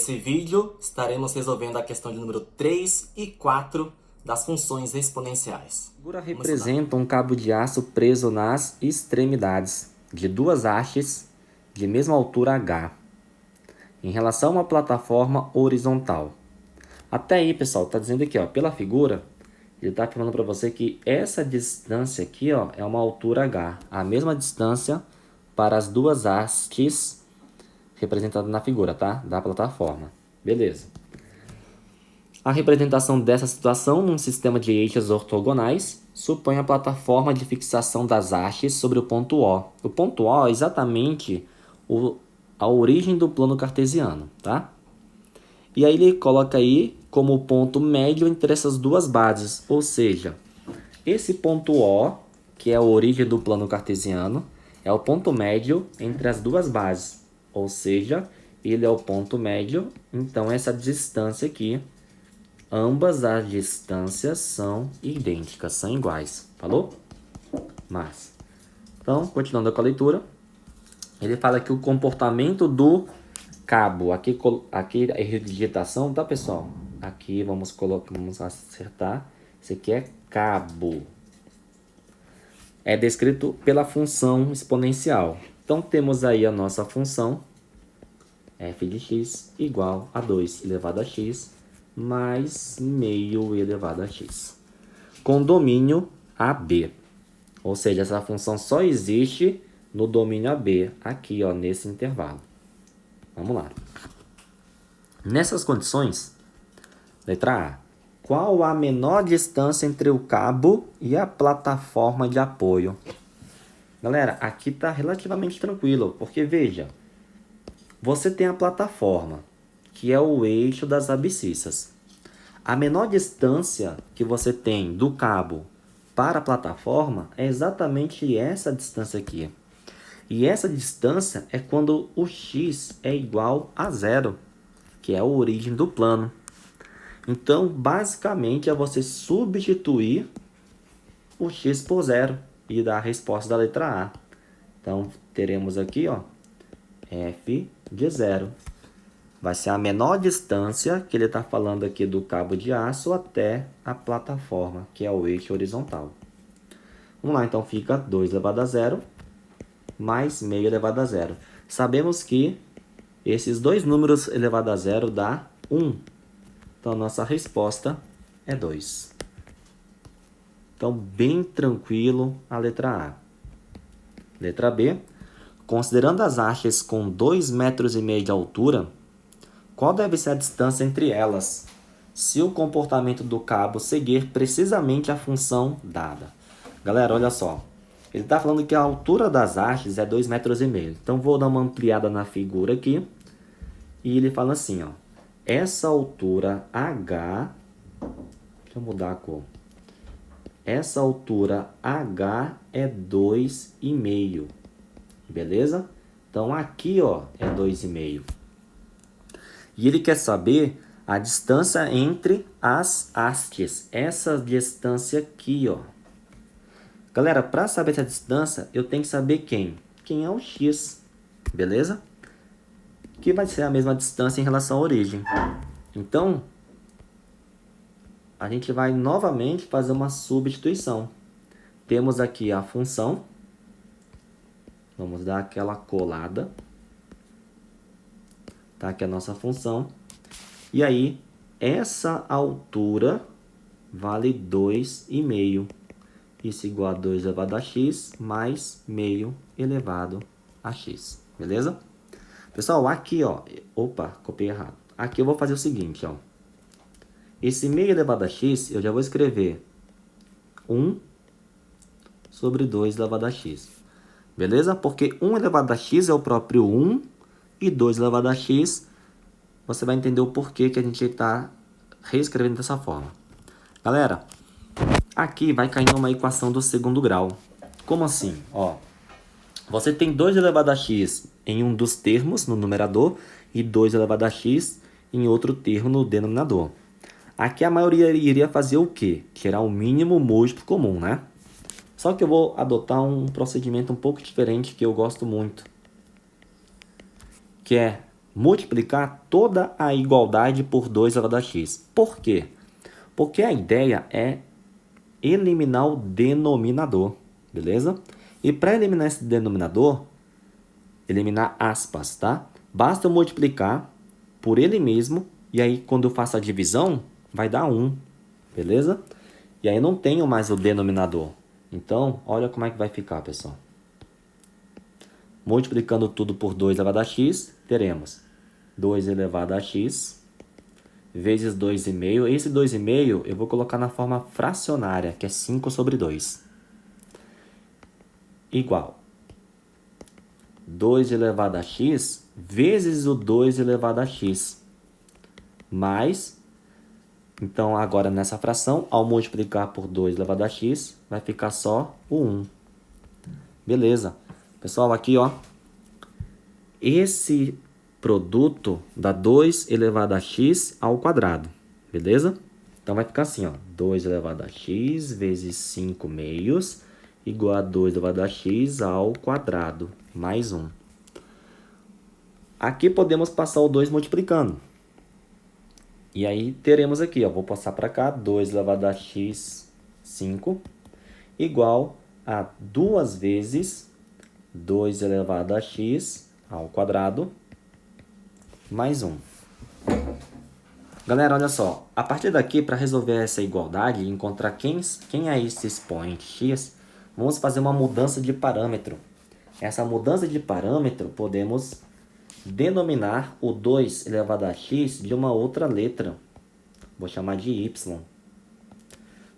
Nesse vídeo, estaremos resolvendo a questão de número 3 e 4 das funções exponenciais. A figura representa um cabo de aço preso nas extremidades de duas hastes de mesma altura h, em relação a uma plataforma horizontal. Até aí, pessoal, está dizendo aqui, ó, pela figura, ele está falando para você que essa distância aqui, ó, é uma altura h, a mesma distância para as duas hastes representadas na figura, tá? Da plataforma. Beleza. A representação dessa situação num sistema de eixos ortogonais supõe a plataforma de fixação das hastes sobre o ponto O. O ponto O é exatamente a origem do plano cartesiano, tá? E aí ele coloca aí como ponto médio entre essas duas bases, ou seja, esse ponto O, que é a origem do plano cartesiano, é o ponto médio entre as duas bases, ou seja, ele é o ponto médio, então essa distância aqui, ambas as distâncias são idênticas, são iguais, falou? Mas, então, continuando com a leitura, ele fala que o comportamento do cabo, aqui é erro de digitação, tá, pessoal? Aqui vamos acertar, isso aqui é cabo. É descrito pela função exponencial. Então, temos aí a nossa função, f de x igual a 2 elevado a x, mais meio elevado a x, com domínio AB. Ou seja, essa função só existe no domínio AB, aqui, ó, nesse intervalo. Vamos lá. Nessas condições, letra A. Qual a menor distância entre o cabo e a plataforma de apoio? Galera, aqui está relativamente tranquilo, porque veja, você tem a plataforma, que é o eixo das abscissas. A menor distância que você tem do cabo para a plataforma é exatamente essa distância aqui. E essa distância é quando o x é igual a zero, que é a origem do plano. Então, basicamente, é você substituir o x por zero e dar a resposta da letra A. Então, teremos aqui, ó, f de zero. Vai ser a menor distância que ele está falando aqui do cabo de aço até a plataforma, que é o eixo horizontal. Vamos lá, então fica 2 elevado a zero mais meio elevado a zero. Sabemos que esses dois números elevado a zero dá 1. Então, a nossa resposta é 2. Então, bem tranquilo a letra A. Letra B. Considerando as hastes com 2,5 metros de altura, qual deve ser a distância entre elas, se o comportamento do cabo seguir precisamente a função dada? Galera, olha só. Ele está falando que a altura das hastes é 2,5 metros. Então, vou dar uma ampliada na figura aqui. E ele fala assim, ó. Essa altura H... Deixa eu mudar a cor. Essa altura H é 2,5. Beleza? Então, aqui, ó, é 2,5. E ele quer saber a distância entre as hastes. Essa distância aqui, ó. Galera, para saber essa distância, eu tenho que saber quem? Quem é o x, beleza? Que vai ser a mesma distância em relação à origem. Então, a gente vai novamente fazer uma substituição. Temos aqui a função. Vamos dar aquela colada. Tá aqui a nossa função. E aí, essa altura vale 2,5. Isso igual a 2 elevado a x mais meio elevado a x. Beleza? Pessoal, aqui, ó. Opa, copiei errado. Aqui eu vou fazer o seguinte, ó. Esse meio elevado a x, eu já vou escrever 1 sobre 2 elevado a x. Beleza? Porque 1 elevado a x é o próprio 1 e 2 elevado a x, você vai entender o porquê que a gente está reescrevendo dessa forma. Galera, aqui vai cair uma equação do segundo grau. Como assim? Ó, você tem 2 elevado a x em um dos termos, no numerador, e 2 elevado a x em outro termo, no denominador. Aqui a maioria iria fazer o quê? Tirar o mínimo múltiplo comum, né? Só que eu vou adotar um procedimento um pouco diferente que eu gosto muito, que é multiplicar toda a igualdade por 2 elevado a x. Por quê? Porque a ideia é eliminar o denominador, beleza? E para eliminar esse denominador, eliminar aspas, tá? Basta eu multiplicar por ele mesmo, e aí quando eu faço a divisão, vai dar 1, beleza? E aí não tenho mais o denominador. Então, olha como é que vai ficar, pessoal. Multiplicando tudo por 2 elevado a x, teremos 2 elevado a x vezes 2,5. Esse 2,5 eu vou colocar na forma fracionária, que é 5 sobre 2. Igual 2 elevado a x vezes o 2 elevado a x. Mais, então agora nessa fração, ao multiplicar por 2 elevado a x, vai ficar só o 1. Beleza. Pessoal, aqui ó, esse produto dá 2 elevado a x ao quadrado, beleza? Então vai ficar assim, ó, 2 elevado a x vezes 5 meios igual a 2 elevado a x ao quadrado, mais 1. Aqui podemos passar o 2 multiplicando. E aí teremos aqui, ó, vou passar para cá, 2 elevado a x, 5, igual a 2 vezes 2 elevado a x ao quadrado, mais 1. Galera, olha só, a partir daqui, para resolver essa igualdade e encontrar quem é esse expoente x, vamos fazer uma mudança de parâmetro. Essa mudança de parâmetro, podemos denominar o 2 elevado a x de uma outra letra. Vou chamar de y.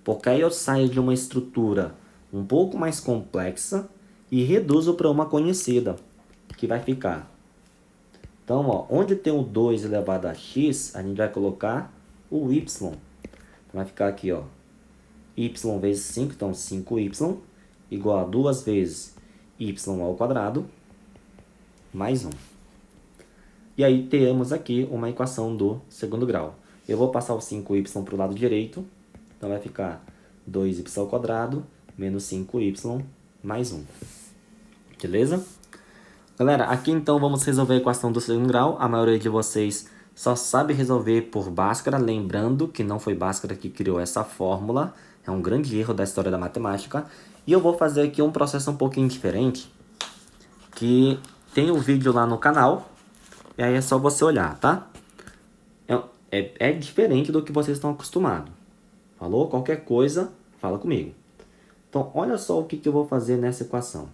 Porque aí eu saio de uma estrutura um pouco mais complexa e reduzo para uma conhecida, que vai ficar. Então, ó, onde tem o 2 elevado a x, a gente vai colocar o y. Então, vai ficar aqui, ó, y vezes 5, então 5y, igual a 2 vezes y ao quadrado, mais 1. E aí temos aqui uma equação do segundo grau. Eu vou passar o 5y para o lado direito, então vai ficar 2y ao quadrado menos 5y mais 1. Beleza? Galera, aqui então vamos resolver a equação do segundo grau. A maioria de vocês só sabe resolver por Bhaskara, lembrando que não foi Bhaskara que criou essa fórmula. É um grande erro da história da matemática. E eu vou fazer aqui um processo um pouquinho diferente, que tem um vídeo lá no canal, e aí é só você olhar, tá? É diferente do que vocês estão acostumados. Falou? Qualquer coisa, fala comigo. Então, olha só o que eu vou fazer nessa equação.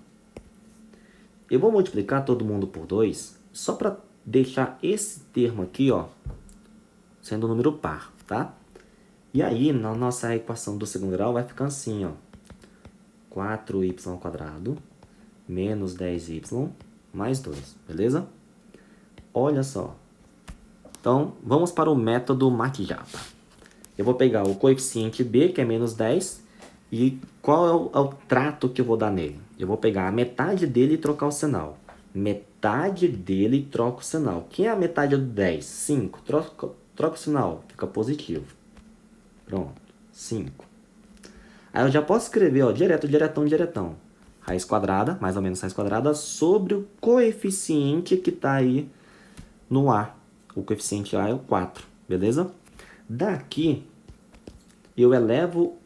Eu vou multiplicar todo mundo por 2, só para deixar esse termo aqui, ó, sendo um número par, tá? E aí, na nossa equação do segundo grau, vai ficar assim, ó. 4y ao quadrado menos 10y mais 2, beleza? Olha só. Então, vamos para o método Matijapa. Eu vou pegar o coeficiente b, que é menos 10, e qual é o trato que eu vou dar nele? Eu vou pegar a metade dele e trocar o sinal. Metade dele e troco o sinal. Quem é a metade do 10? 5. Troca o sinal, fica positivo. Pronto, 5. Aí eu já posso escrever, ó, diretão. Raiz quadrada, mais ou menos raiz quadrada, sobre o coeficiente que está aí no A. O coeficiente A é o 4, beleza? Daqui, eu elevo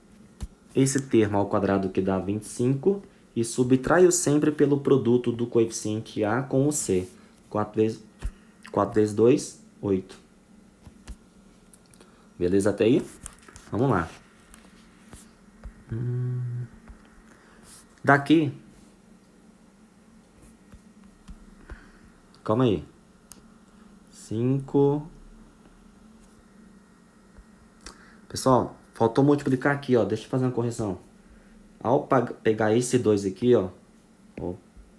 esse termo ao quadrado, que dá 25, e subtraio sempre pelo produto do coeficiente A com o C. 4 vezes 2, 8. Beleza até aí? Vamos lá. Daqui, calma aí, 5. Pessoal, faltou multiplicar aqui, ó. Deixa eu fazer uma correção. Ao pegar esse 2 aqui, ó,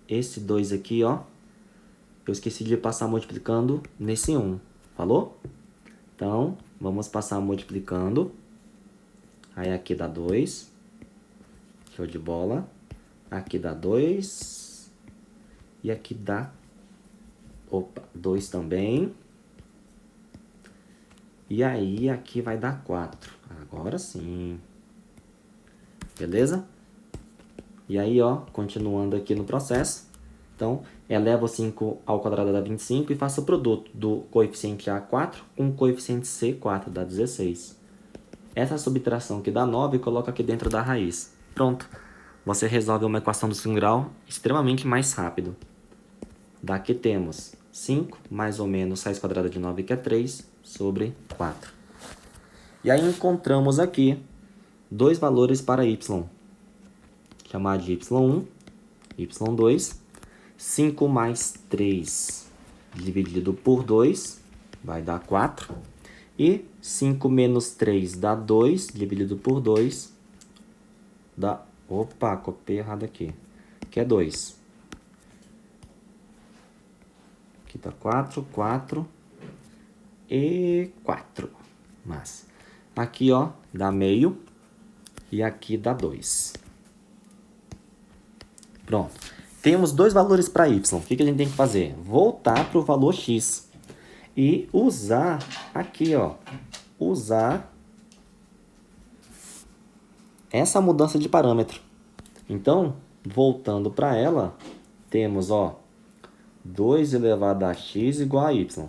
esse 2 aqui, ó, eu esqueci de passar multiplicando nesse 1. Falou? Então, vamos passar multiplicando. Aí aqui dá 2. Show de bola. Aqui dá 2. E aqui dá 2 também. E aí aqui vai dar 4. Agora sim. Beleza? E aí, ó, continuando aqui no processo, Então, eleva o 5 ao quadrado dá 25 e faça o produto do coeficiente A 4 com o coeficiente C 4, dá 16. Essa subtração que dá 9, coloca aqui dentro da raiz. Pronto. Você resolve uma equação do segundo grau extremamente mais rápido. Daqui temos 5 mais ou menos raiz quadrada de 9, que é 3, sobre 4. E aí encontramos aqui dois valores para y. Chamar de y1, y2. 5 mais 3 dividido por 2 vai dar 4. E 5 menos 3 dá 2, dividido por 2 dá... Opa, copiei errado aqui. Que é 2. Aqui tá 4, 4 e 4. Mas aqui, ó, dá meio e aqui dá 2. Pronto. Temos dois valores para y. O que a gente tem que fazer? Voltar para o valor x. E usar aqui, ó. Usar essa mudança de parâmetro. Então, voltando para ela, temos, ó, 2 elevado a x igual a y.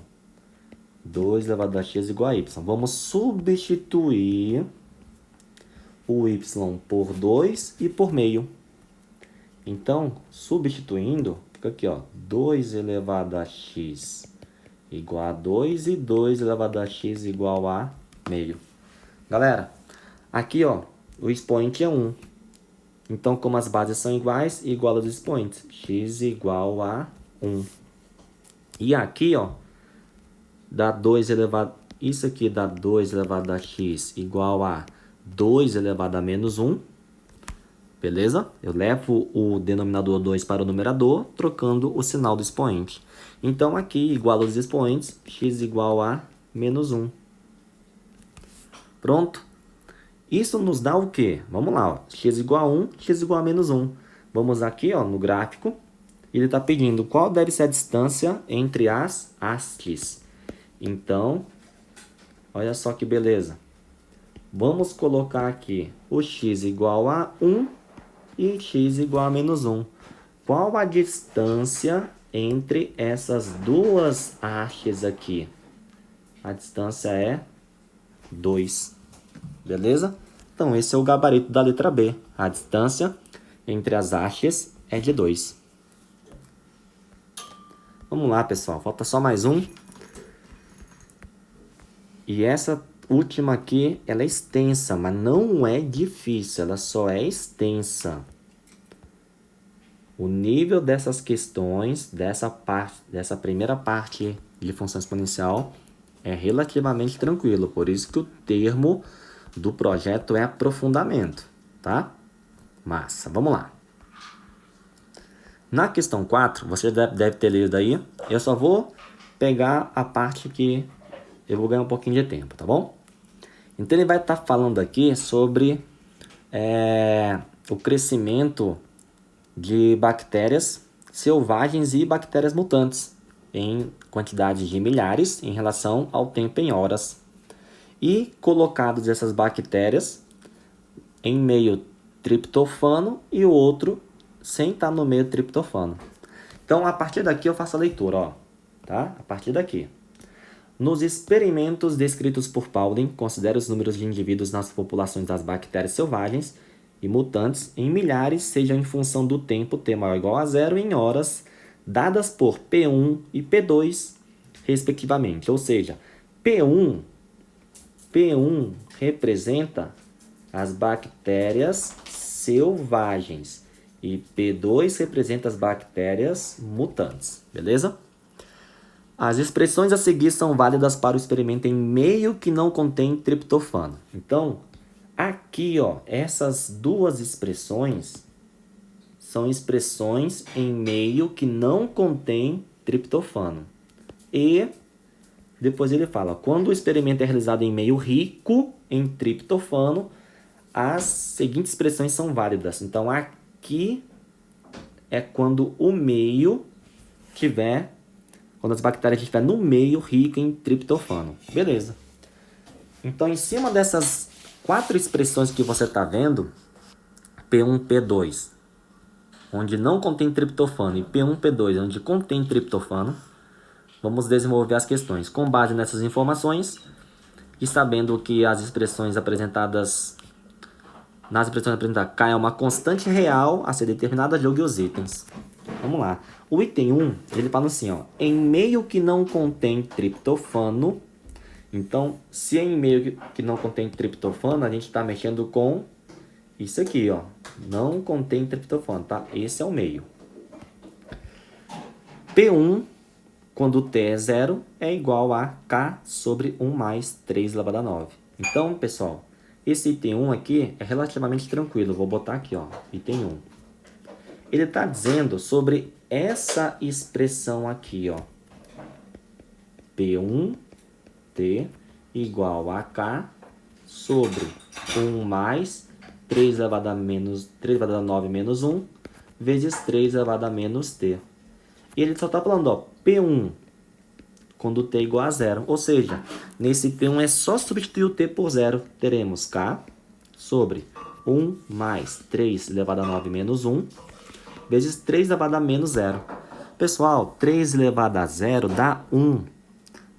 2 elevado a x igual a y. Vamos substituir o y por 2 e por meio. Então, substituindo, fica aqui, ó, 2 elevado a x igual a 2 e 2 elevado a x igual a meio. Galera, aqui, ó, o expoente é 1. Então, como as bases são iguais, igual aos expoentes. X igual a 1. E aqui, ó, dá 2 elevado... Isso aqui dá 2 elevado a x igual a 2 elevado a menos 1. Beleza? Eu levo o denominador 2 para o numerador, trocando o sinal do expoente. Então, aqui, igual aos expoentes, x igual a menos 1. Pronto? Isso nos dá o quê? Vamos lá, ó. X igual a 1, x igual a menos 1. Vamos aqui, ó, no gráfico. Ele está pedindo qual deve ser a distância entre as hastes. Então, olha só que beleza. Vamos colocar aqui o x igual a 1 e x igual a menos 1. Qual a distância entre essas duas hastes aqui? A distância é 2. Beleza? Então, esse é o gabarito da letra B. A distância entre as hastes é de 2. Vamos lá, pessoal. Falta só mais um. E essa última aqui, ela é extensa, mas não é difícil. Ela só é extensa. O nível dessas questões, dessa primeira parte de função exponencial, é relativamente tranquilo. Por isso que o termo do projeto é aprofundamento, tá? Massa, vamos lá. Na questão 4, você deve ter lido aí. Eu só vou pegar a parte que eu vou ganhar um pouquinho de tempo, tá bom? Então, ele vai estar falando aqui sobre o crescimento de bactérias selvagens e bactérias mutantes em quantidade de milhares em relação ao tempo em horas. E colocados essas bactérias em meio triptofano e o outro sem estar no meio triptofano. Então, a partir daqui eu faço a leitura, ó, tá? A partir daqui. Nos experimentos descritos por Pauling, considere os números de indivíduos nas populações das bactérias selvagens e mutantes em milhares, sejam em função do tempo t maior ou igual a 0 em horas, dadas por P1 e P2, respectivamente. Ou seja, P1 representa as bactérias selvagens e P2 representa as bactérias mutantes, beleza? As expressões a seguir são válidas para o experimento em meio que não contém triptofano. Então, aqui, ó, essas duas expressões são expressões em meio que não contém triptofano. E depois ele fala, quando o experimento é realizado em meio rico em triptofano, as seguintes expressões são válidas. Então, aqui é quando o meio quando as bactérias estiverem no meio rico em triptofano. Beleza. Então, em cima dessas 4 expressões que você está vendo, P1, P2, onde não contém triptofano, e P1, P2, onde contém triptofano, vamos desenvolver as questões. Com base nessas informações e sabendo que as expressões apresentadas, K é uma constante real a ser determinada, jogue os itens. Vamos lá. O item 1, ele fala assim, ó, em meio que não contém triptofano. Então, se é em meio que não contém triptofano, a gente está mexendo com isso aqui, ó. Não contém triptofano, tá? Esse é o meio. P1, quando T é 0, é igual a K sobre 1 mais 3 elevado a 9. Então, pessoal, esse item 1 aqui é relativamente tranquilo. Vou botar aqui, ó, item 1. Ele está dizendo sobre essa expressão aqui, ó. P1T igual a K sobre 1 mais 3 elevado a 9 menos 1 vezes 3 elevado a menos T. E ele só está falando, ó, P1 quando T é igual a 0. Ou seja, nesse P1 é só substituir o T por 0. Teremos K sobre 1 mais 3 elevado a 9 menos 1 vezes 3 elevado a menos 0. Pessoal, 3 elevado a 0 dá 1.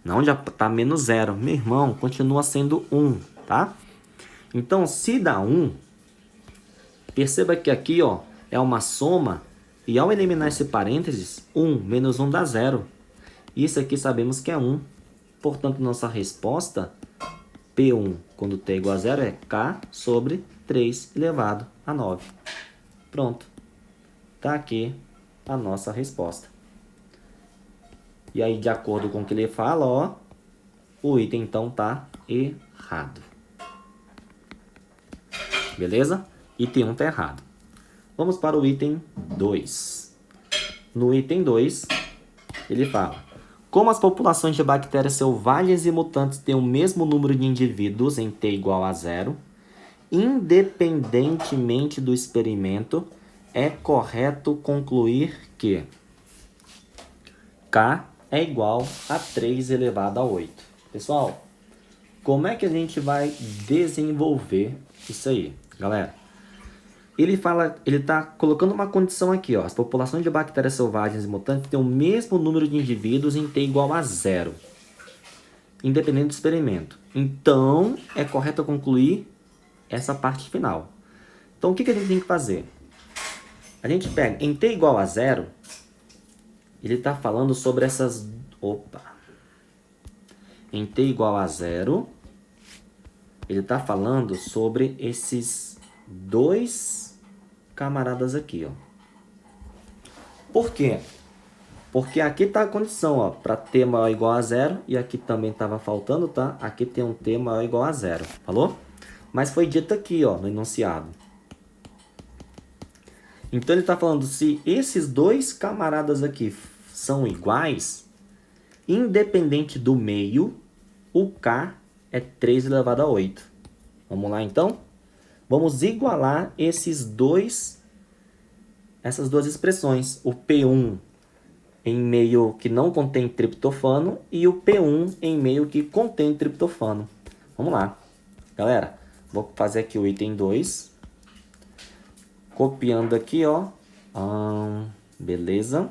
Não, já está menos 0. Meu irmão, continua sendo 1, tá? Então, se dá 1, perceba que aqui, ó, é uma soma. E ao eliminar esse parênteses, 1 menos 1 dá 0. Isso aqui sabemos que é 1. Portanto, nossa resposta, P1, quando T é igual a 0, é K sobre 3 elevado a 9. Pronto. Tá aqui a nossa resposta. E aí, de acordo com o que ele fala, ó, o item então tá errado. Beleza? Item 1 tá errado. Vamos para o item 2. No item 2, ele fala: como as populações de bactérias selvagens e mutantes têm o mesmo número de indivíduos em T igual a 0, independentemente do experimento, é correto concluir que K é igual a 3 elevado a 8. Pessoal, como é que a gente vai desenvolver isso aí, galera? Ele está colocando uma condição aqui, ó. As populações de bactérias selvagens e mutantes têm o mesmo número de indivíduos em T igual a 0, independente do experimento. Então, é correto concluir essa parte final. Então, o que a gente tem que fazer? A gente pega, em T igual a 0, ele está falando sobre essas... Em T igual a 0, ele está falando sobre esses dois camaradas aqui, ó. Por quê? Porque aqui está a condição, ó, para T maior ou igual a 0, e aqui também estava faltando, tá? Aqui tem um T maior ou igual a 0, falou? Mas foi dito aqui, ó, no enunciado. Então ele está falando, se esses dois camaradas aqui são iguais, independente do meio, o K é 3 elevado a 8. Vamos lá, então? Vamos igualar essas duas expressões. O P1 em meio que não contém triptofano e o P1 em meio que contém triptofano. Vamos lá. Galera, vou fazer aqui o item 2. Copiando aqui, ó. Beleza.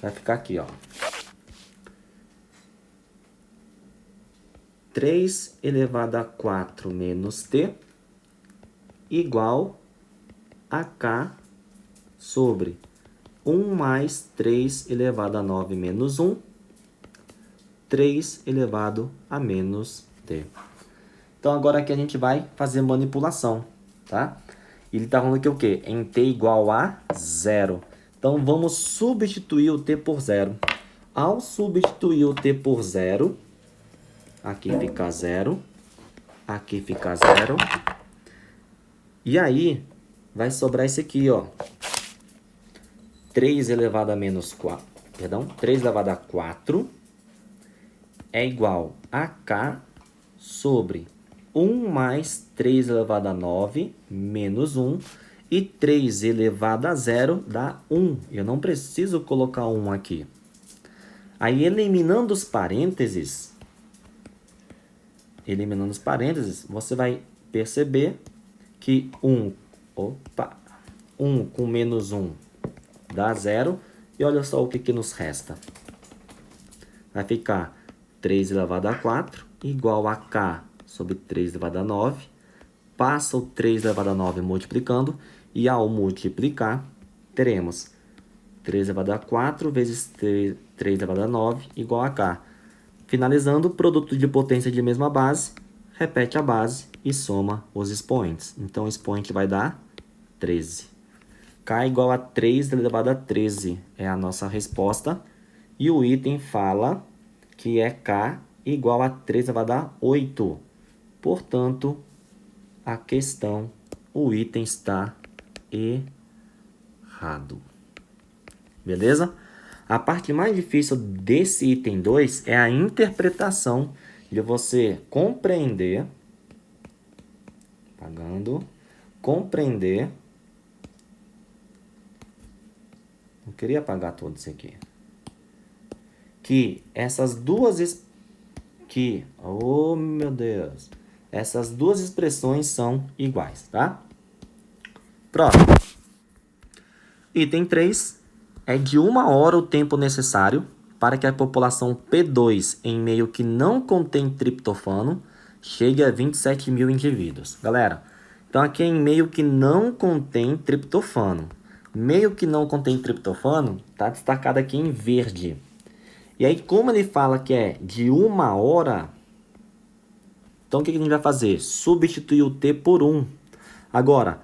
Vai ficar aqui, ó. 3 elevado a 4 menos T igual a K sobre 1 mais 3 elevado a 9 menos 1, 3 elevado a menos T. Então, agora aqui a gente vai fazer manipulação, tá? Ele está falando que o quê? Em T igual a 0. Então, vamos substituir o T por 0. Ao substituir o T por 0, aqui fica 0, aqui fica 0. E aí, vai sobrar esse aqui, ó. 3 elevado a menos 4, perdão, 3 elevado a 4 é igual a K sobre 1 mais 3 elevado a 9 menos 1. E 3 elevado a 0 dá 1. Eu não preciso colocar 1 aqui. Aí, eliminando os parênteses, você vai perceber que 1 Opa! 1 com menos 1 dá 0. E olha só o que nos resta. Vai ficar 3 elevado a 4 igual a k sobre 3 elevado a 9. Passa o 3 elevado a 9 multiplicando. E ao multiplicar, teremos 3 elevado a 4 vezes 3 elevado a 9 igual a k. Finalizando, produto de potência de mesma base, repete a base e soma os expoentes. Então, o expoente vai dar 13. K igual a 3 elevado a 13 é a nossa resposta. E o item fala que é K igual a 3 elevado a 8. Portanto, a questão, o item está errado. Beleza? A parte mais difícil desse item 2 é a interpretação de você compreender, compreender. Não queria apagar tudo isso aqui. Que essas duas oh meu Deus, essas duas expressões são iguais, tá? Próximo. Item 3 é de 1 hora o tempo necessário para que a população P2 em meio que não contém triptofano chegue a 27 mil indivíduos. Galera, então aqui é em meio que não contém triptofano. Meio que não contém triptofano está destacado aqui em verde. E aí, como ele fala que é de 1 hora, então o que a gente vai fazer? Substituir o T por 1. Agora,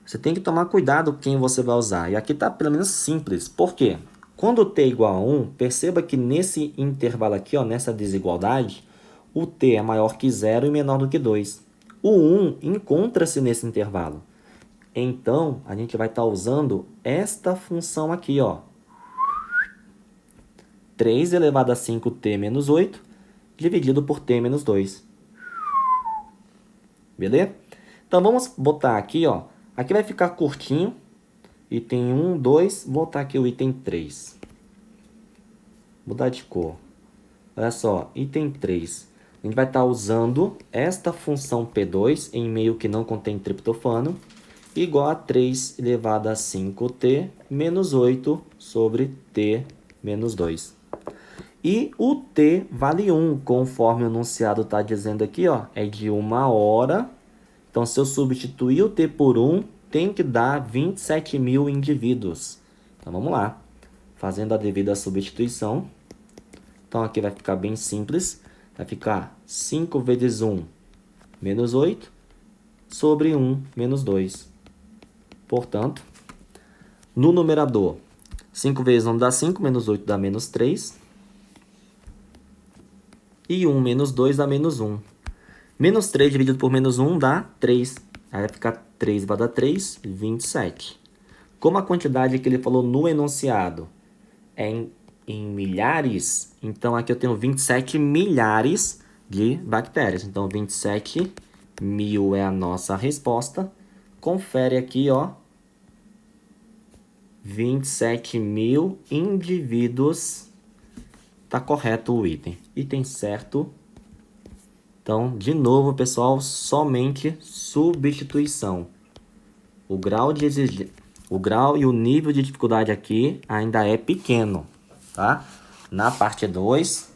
você tem que tomar cuidado quem você vai usar. E aqui está pelo menos simples. Por quê? Quando o T é igual a 1, perceba que nesse intervalo aqui, ó, nessa desigualdade, o T é maior que 0 e menor do que 2. O 1 encontra-se nesse intervalo. Então, a gente vai estar usando esta função aqui, ó. 3 elevado a 5t menos 8, dividido por t menos 2. Beleza? Então, vamos botar aqui, ó. Aqui vai ficar curtinho. Item 1, 2. Vou botar aqui o item 3. Mudar de cor. Olha só, item 3. A gente vai estar usando esta função P2 em meio que não contém triptofano, igual a 3 elevado a 5t menos 8 sobre t menos 2. E o t vale 1, conforme o enunciado está dizendo aqui, ó, é de 1 hora. Então, se eu substituir o t por 1, tem que dar 27 mil indivíduos. Então, vamos lá. Fazendo a devida substituição. Então, aqui vai ficar bem simples. Vai ficar 5 vezes 1 menos 8 sobre 1 menos 2. Portanto, no numerador, 5 vezes 1 dá 5, menos 8 dá menos 3. E 1 menos 2 dá menos 1. Menos 3 dividido por menos 1 dá 3. Aí vai ficar 3 vai dar 3, 27. Como a quantidade que ele falou no enunciado é em milhares, então aqui eu tenho 27 milhares de bactérias. Então, 27 mil é a nossa resposta. Confere aqui, ó. 27 mil indivíduos. Tá correto o item. Item certo. Então, de novo, pessoal, somente substituição. O grau e o nível de dificuldade aqui ainda é pequeno, tá? Na parte 2,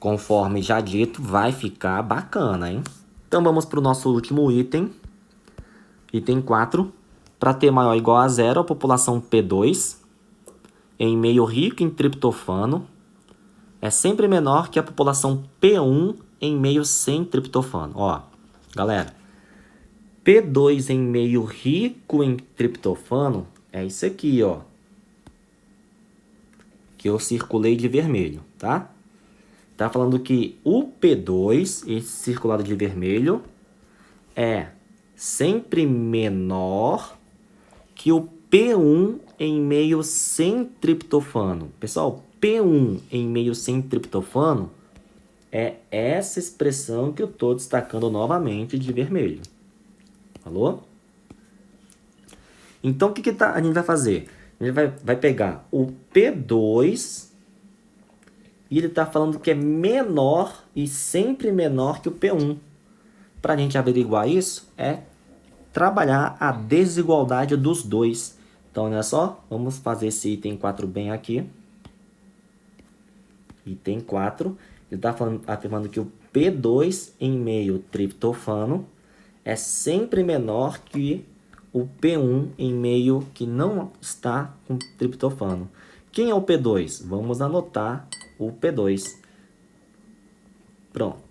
conforme já dito, vai ficar bacana, hein? Então, vamos para o nosso último item. Item 4. Para T maior ou igual a 0, a população P2, em meio rico em triptofano, é sempre menor que a população P1 em meio sem triptofano. Ó, galera, P2 em meio rico em triptofano é isso aqui, ó. Que eu circulei de vermelho, tá? Tá falando que o P2, esse circulado de vermelho, é sempre menor que o P1 em meio sem triptofano. Pessoal, P1 em meio sem triptofano é essa expressão que eu estou destacando novamente de vermelho. Falou? Então, o que a gente vai fazer? A gente vai pegar o P2 e ele está falando que é menor e sempre menor que o P1. Para a gente averiguar isso, é trabalhar a desigualdade dos dois. Então, olha só, vamos fazer esse item 4 bem aqui. Item 4, ele está afirmando que o P2 em meio triptofano é sempre menor que o P1 em meio que não está com triptofano. Quem é o P2? Vamos anotar o P2. Pronto.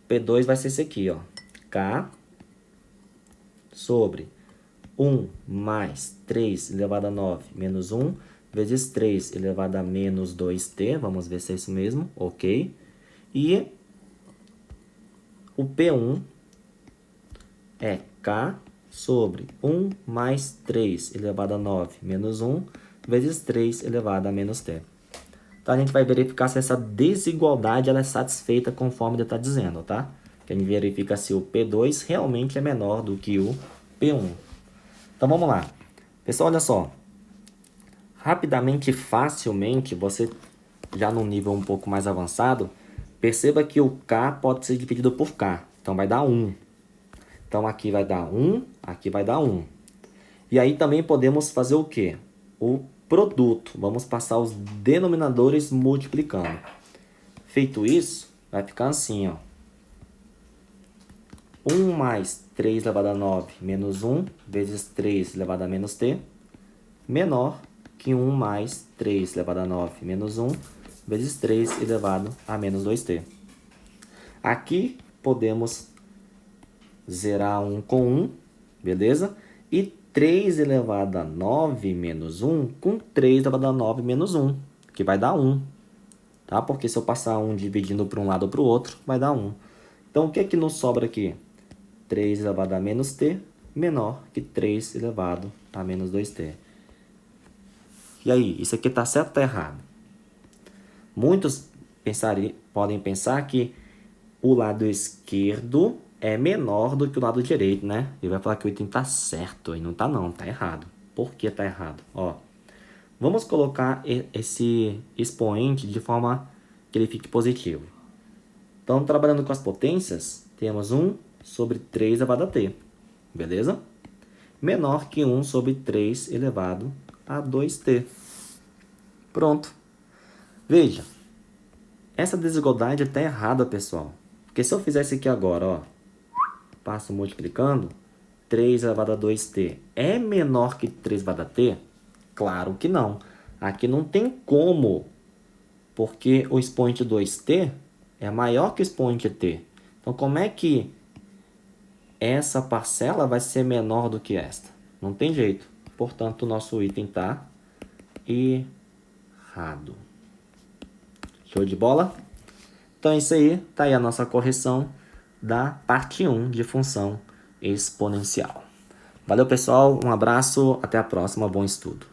P2 vai ser esse aqui, ó. K sobre 1 mais 3 elevado a 9 menos 1 vezes 3 elevado a menos 2t. Vamos ver se é isso mesmo. Ok. E o P1 é K sobre 1 mais 3 elevado a 9 menos 1 vezes 3 elevado a menos t. Então, a gente vai verificar se essa desigualdade ela é satisfeita conforme ele está dizendo, tá? Que a gente verifica se o P2 realmente é menor do que o P1. Então, vamos lá. Pessoal, olha só. Rapidamente e facilmente, você já num nível um pouco mais avançado, perceba que o K pode ser dividido por K. Então, vai dar 1. Então, aqui vai dar 1, aqui vai dar 1. E aí também podemos fazer o quê? O produto. Vamos passar os denominadores multiplicando. Feito isso, vai ficar assim, ó. 1 mais 3 elevado a 9 menos 1 vezes 3 elevado a menos t menor que 1 mais 3 elevado a 9 menos 1 vezes 3 elevado a menos 2t. Aqui podemos zerar 1 com 1, beleza? E 3 elevado a 9 menos 1 com 3 elevado a 9 menos 1, que vai dar 1. Tá? Porque se eu passar 1 dividindo para um lado ou para o outro, vai dar 1. Então, o que é que nos sobra aqui? 3 elevado a menos t menor que 3 elevado a menos 2t. E aí, isso aqui está certo ou está errado? Muitos podem pensar que o lado esquerdo é menor do que o lado direito, né? Ele vai falar que o item está certo, e não está não, está errado. Por que está errado? Ó, vamos colocar esse expoente de forma que ele fique positivo. Então, trabalhando com as potências, temos 1 sobre 3 elevado a t, beleza? Menor que 1 sobre 3 elevado a 2t. Pronto. Veja, essa desigualdade está errada, pessoal. Porque se eu fizer isso aqui agora, ó, passo multiplicando, 3 elevado a 2t é menor que 3 elevado a t? Claro que não. Aqui não tem como, porque o expoente 2t é maior que o expoente t. Então, como é que essa parcela vai ser menor do que esta? Não tem jeito. Portanto, o nosso item está errado. Show de bola? Então é isso aí. Está aí a nossa correção da parte 1 de função exponencial. Valeu, pessoal. Um abraço. Até a próxima. Bom estudo.